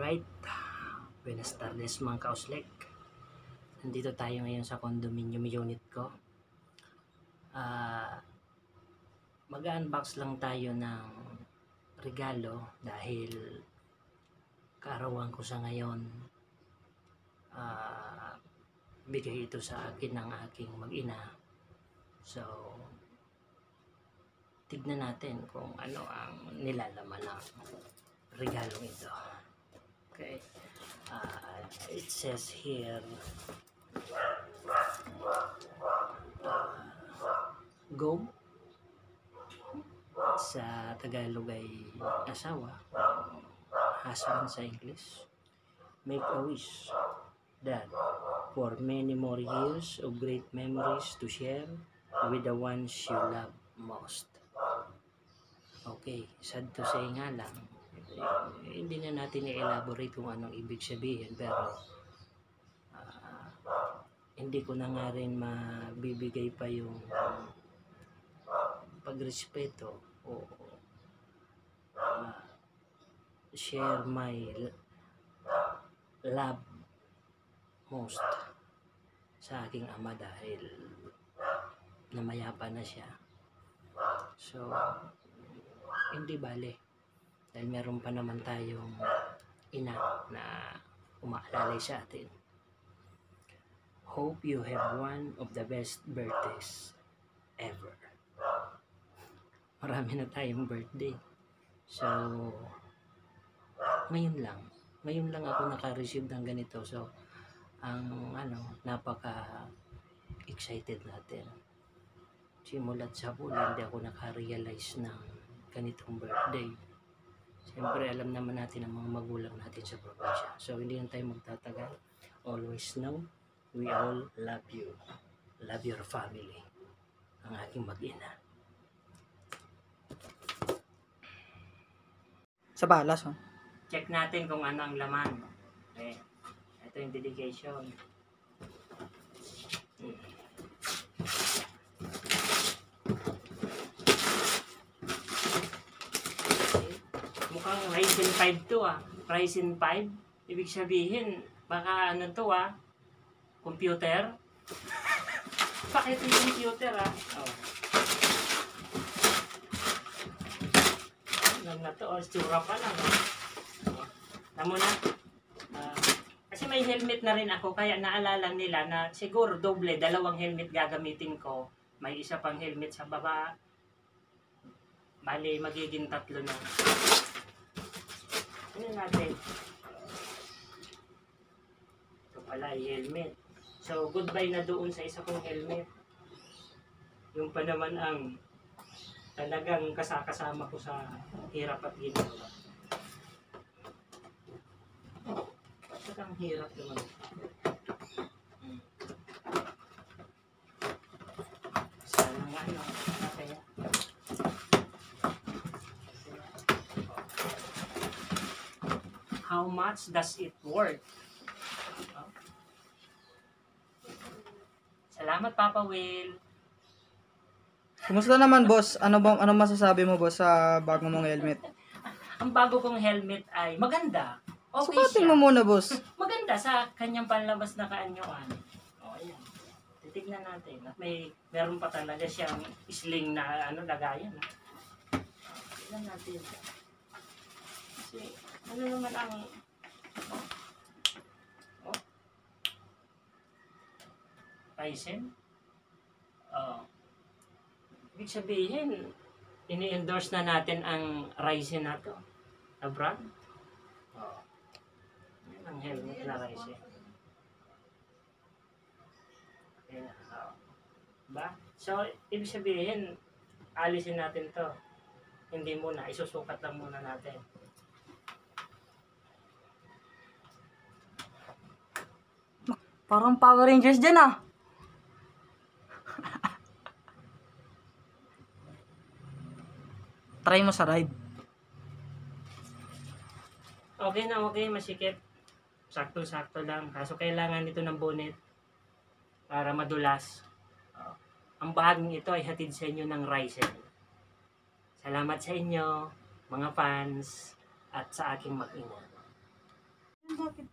Right, buenas tardes mga kauslek. Nandito tayo ngayon sa condominium unit ko. Mag-unbox lang tayo ng regalo dahil kaarawan ko sa ngayon. Bigay ito sa akin ng aking mag-ina. So, tignan natin kung ano ang nilalaman ng regalong ito. Okay. It says here go sa Tagalog ay asawa, husband sa English. Make a wish that for many more years of great memories to share with the ones you love most. Okay, sad to say nga lang, hindi na natin i-elaborate kung anong ibig sabihin, pero hindi ko na nga rin mabibigay pa yung pagrespeto o share my love most sa aking ama dahil namayapa na siya. So, hindi bale dahil meron pa naman tayong ina na umaalalay sa atin. Hope you have one of the best birthdays ever. Marami na tayong birthday. So, ngayon lang ako naka-receive ng ganito. So, napaka-excited natin. Simulat sa huli, hindi ako naka-realize ng ganitong birthday. Siyempre, alam naman natin ang mga magulang natin sa probinsya. So, hindi na tayo magtatagal. Always know, we all love you. Love your family. Ang aking mag-ina. Sa balas, oh. Check natin kung ano ang laman. Okay. Ito yung dedication. Mukhang Ryzen 5 to Ryzen 5. Ibig sabihin, baka ano to computer. Bakit yung computer Oh. Lang na to, tsura pa lang Tamo na. Kasi may helmet na rin ako, kaya naalala nila na siguro doble, dalawang helmet gagamitin ko. May isa pang helmet sa baba. Bali, magiging 3 na. Ano natin? Ito pala, helmet. So, goodbye na doon sa isa kong helmet. Yung pa naman ang talagang kasama ko sa hirap at ginawa. Ang hirap naman. Sana nga kaya. How much does it worth? Salamat, Papa Will. Kumusta naman, boss? Ano masasabi mo, boss, sa bago mong helmet? Ang bago kong helmet ay maganda. Okay Sukatin siya. mo muna, boss. Maganda sa kanyang panlabas na kaanyuan. Ayan. Titignan natin. At meron pa talaga siyang sling na lagayan. Tignan natin. Kasi ano naman ang Ryzen? Ibig sabihin, ini-endorse na natin ang Ryzen na to. Na brand. Yan ang helmet na Ryzen. Ayan. Ba? So, ibig sabihin, alisin natin to. Hindi muna, isusukat lang muna natin. Parang Power Rangers dyan, Try mo sa ride. Okay na, okay, masikip. Sakto-sakto lang. Kaso kailangan ito ng bonnet para madulas. Ang bahaging ito ay hatid sa inyo ng Ryzen. Salamat sa inyo, mga fans, at sa aking mag-ina. Bakit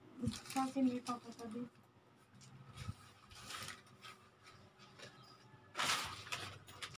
sa akin ipapasabi?